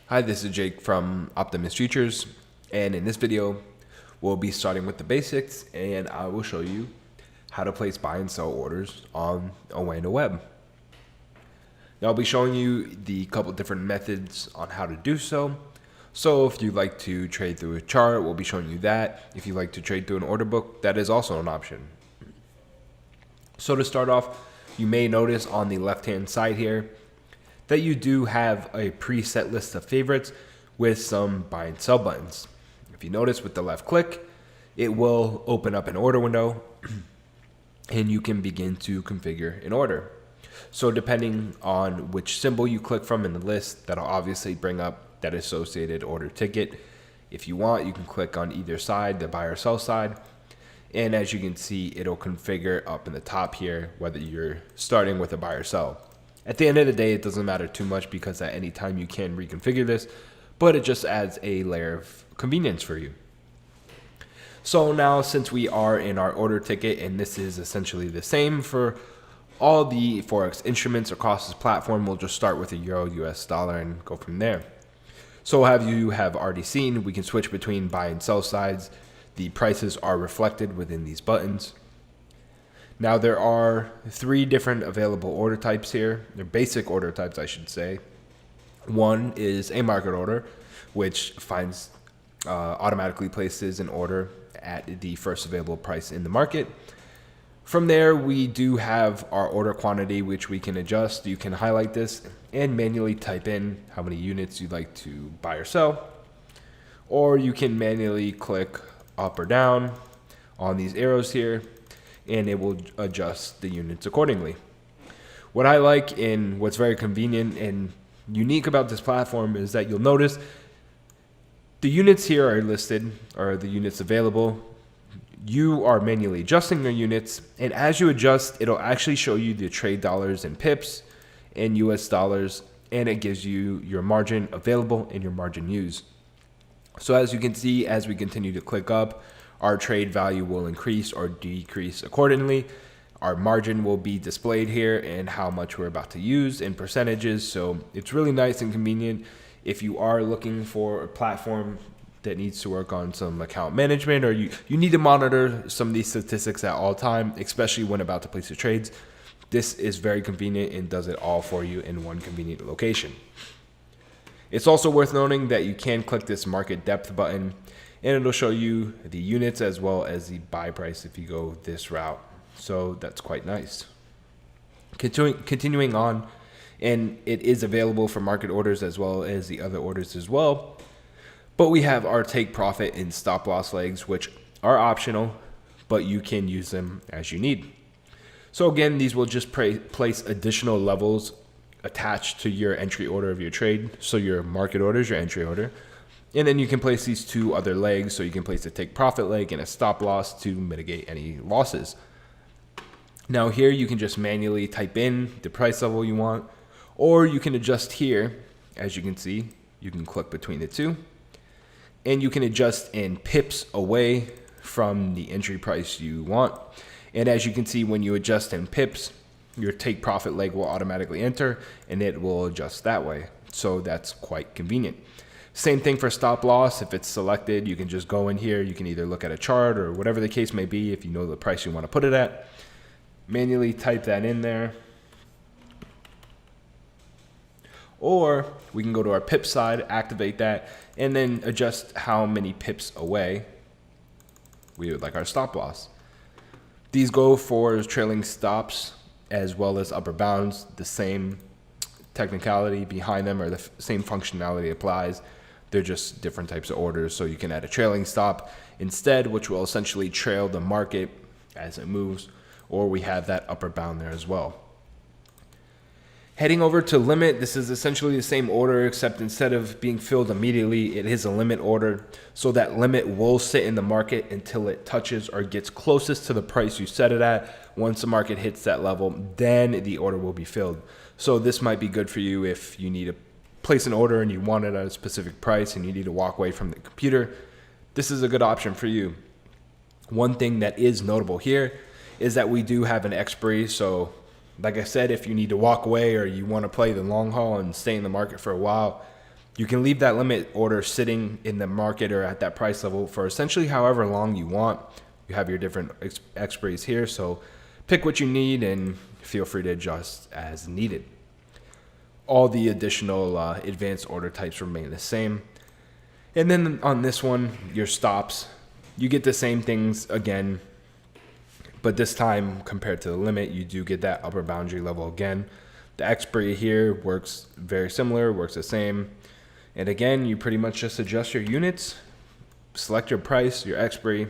Hi, this is Jake from Optimist Futures, and in this video, we'll be starting with the basics, and I will show you how to place buy and sell orders on OANDA Web. Now, I'll be showing you the couple different methods on how to do so. So if you'd like to trade through a chart, we'll be showing you that. If you'd like to trade through an order book, that is also an option. So to start off, you may notice on the left-hand side here that you do have a preset list of favorites with some buy and sell buttons. If you notice with the left click, it will open up an order window and you can begin to configure an order. So depending on which symbol you click from in the list, that'll obviously bring up that associated order ticket. If you want, you can click on either side, the buy or sell side. And as you can see, it'll configure up in the top here, whether you're starting with a buy or sell. At the end of the day, it doesn't matter too much because at any time you can reconfigure this, but it just adds a layer of convenience for you. So now, since we are in our order ticket, and this is essentially the same for all the Forex instruments across this platform, we'll just start with a Euro US dollar and go from there. So have you have already seen, we can switch between buy and sell sides. The prices are reflected within these buttons. Now there are 3 different available order types here. They're basic order types, I should say. One is a market order, which finds automatically places an order at the first available price in the market. From there, we do have our order quantity, which we can adjust. You can highlight this and manually type in how many units you'd like to buy or sell. Or you can manually click up or down on these arrows here, and it will adjust the units accordingly. What I like and what's very convenient and unique about this platform is that you'll notice the units here are listed, or the units available. You are manually adjusting your units, and as you adjust, it'll actually show you the trade dollars and pips and US dollars, and it gives you your margin available and your margin used. So as you can see, as we continue to click up, our trade value will increase or decrease accordingly. Our margin will be displayed here and how much we're about to use in percentages. So it's really nice and convenient if you are looking for a platform that needs to work on some account management, or you need to monitor some of these statistics at all time, especially when about to place your trades. This is very convenient and does it all for you in one convenient location. It's also worth noting that you can click this market depth button and it'll show you the units as well as the buy price if you go this route. So that's quite nice. Continuing on, and it is available for market orders as well as the other orders as well. But we have our take profit and stop loss legs, which are optional, but you can use them as you need. So again, these will just place additional levels attached to your entry order of your trade. So your market order is your entry order. And then you can place these 2 other legs. So you can place a take profit leg and a stop loss to mitigate any losses. Now here you can just manually type in the price level you want, or you can adjust here. As you can see, you can click between the 2 and you can adjust in pips away from the entry price you want. And as you can see, when you adjust in pips, your take profit leg will automatically enter and it will adjust that way. So that's quite convenient. Same thing for stop loss. If it's selected, you can just go in here. You can either look at a chart or whatever the case may be. If you know the price you want to put it at, manually type that in there. Or we can go to our pip side, activate that, and then adjust how many pips away we would like our stop loss. These go for trailing stops as well as upper bounds. The same technicality behind them, or the same functionality applies. They're just different types of orders. So you can add a trailing stop instead, which will essentially trail the market as it moves, or we have that upper bound there as well. Heading over to limit, this is essentially the same order, except instead of being filled immediately, it is a limit order. So that limit will sit in the market until it touches or gets closest to the price you set it at. Once the market hits that level, then the order will be filled. So this might be good for you if you need to place an order and you want it at a specific price and you need to walk away from the computer. This is a good option for you. One thing that is notable here is that we do have an expiry. So like I said, if you need to walk away or you want to play the long haul and stay in the market for a while, You can leave that limit order sitting in the market or at that price level for essentially however long you want. You have your different expiries here, so pick what you need and feel free to adjust as needed. All the additional advanced order types remain the same. And then on this one, your stops, you get the same things again, but this time compared to the limit, you do get that upper boundary level again. The expiry here works very similar, works the same. And again, you pretty much just adjust your units, select your price, your expiry,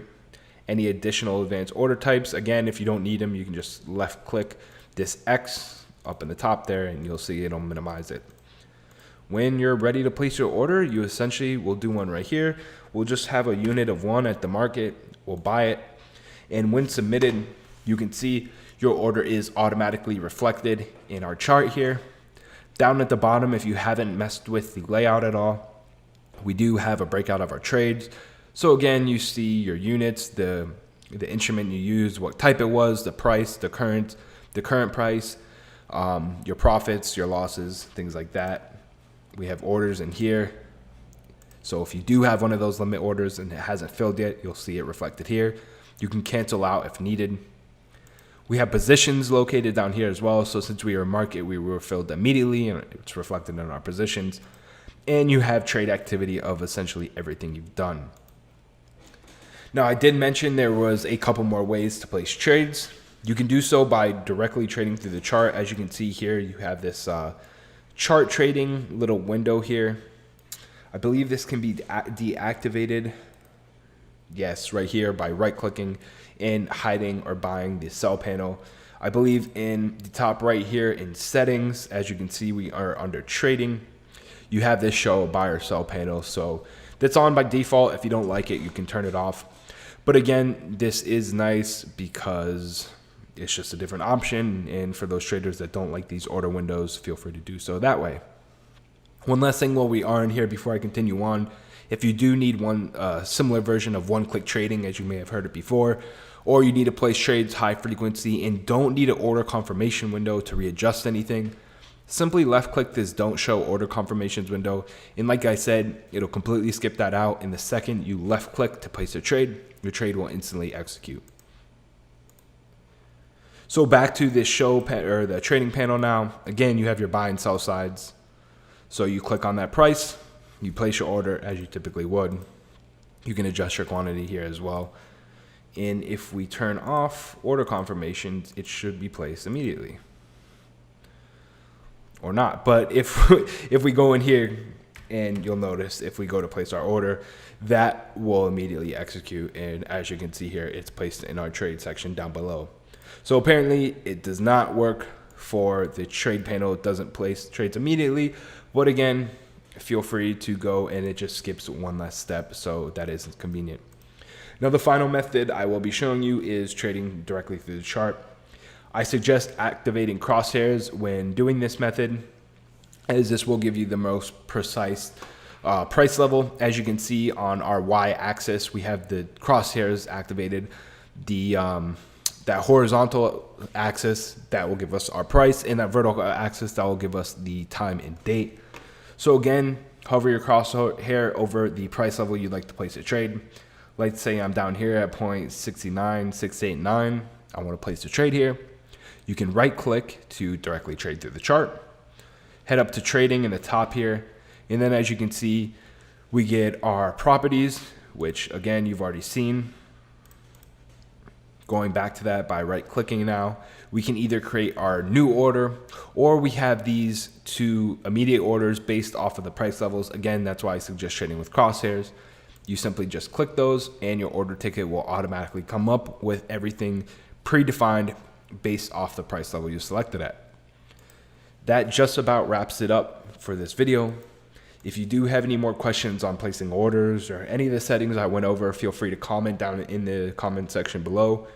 any additional advanced order types. Again, if you don't need them, you can just left click this X up in the top there and you'll see it'll minimize it. When you're ready to place your order, you essentially will do one right here. We'll just have a unit of one at the market, we'll buy it. And when submitted, you can see your order is automatically reflected in our chart here. Down at the bottom, if you haven't messed with the layout at all, we do have a breakout of our trades. So again, you see your units, the instrument you used, what type it was, the price, the current price, your profits, your losses, things like that. We have orders in here. So if you do have one of those limit orders and it hasn't filled yet, you'll see it reflected here. You can cancel out if needed. We have positions located down here as well. So since we are market, we were filled immediately and it's reflected in our positions. And you have trade activity of essentially everything you've done. Now, I did mention there was a couple more ways to place trades. You can do so by directly trading through the chart. As you can see here, you have this chart trading little window here. I believe this can be deactivated. Yes, right here by right clicking and hiding or buying the sell panel. I believe in the top right here in settings, as you can see, we are under trading. You have this show buy or sell panel. So that's on by default. If you don't like it, you can turn it off. But again, this is nice because it's just a different option. And for those traders that don't like these order windows, feel free to do so that way. One last thing while we are in here before I continue on, if you do need one similar version of one-click trading, as you may have heard it before, or you need to place trades high frequency and don't need an order confirmation window to readjust anything, simply left-click this don't show order confirmations window. And like I said, it'll completely skip that out. In the second you left-click to place a trade, your trade will instantly execute. So back to this or the trading panel now. Again, you have your buy and sell sides. So you click on that price, you place your order as you typically would. You can adjust your quantity here as well. And if we turn off order confirmations, it should be placed immediately. Or not. But if we go in here, and you'll notice if we go to place our order, that will immediately execute. And as you can see here, it's placed in our trade section down below. So apparently it does not work for the trade panel. It doesn't place trades immediately. But again, feel free to go and it just skips one last step. So that is convenient. Now the final method I will be showing you is trading directly through the chart. I suggest activating crosshairs when doing this method, as this will give you the most precise price level. As you can see on our y-axis, we have the crosshairs activated. That horizontal axis, that will give us our price, and that vertical axis, that will give us the time and date. So again, hover your crosshair over the price level you'd like to place a trade. Let's say I'm down here at 0.69689. I want to place a trade here. You can right click to directly trade through the chart. Head up to trading in the top here. And then as you can see, we get our properties, which again, you've already seen. Going back to that by right clicking now, we can either create our new order, or we have these two immediate orders based off of the price levels. Again, that's why I suggest trading with crosshairs. You simply just click those and your order ticket will automatically come up with everything predefined based off the price level you selected at. That just about wraps it up for this video. If you do have any more questions on placing orders or any of the settings I went over, feel free to comment down in the comment section below,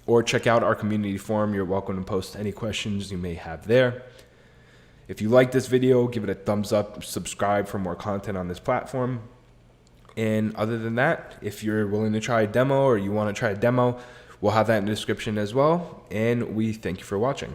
or check out our community forum. You're welcome to post any questions you may have there. If you like this video, give it a thumbs up, subscribe for more content on this platform. And other than that, if you're willing to try a demo or you want to try a demo, we'll have that in the description as well. And we thank you for watching.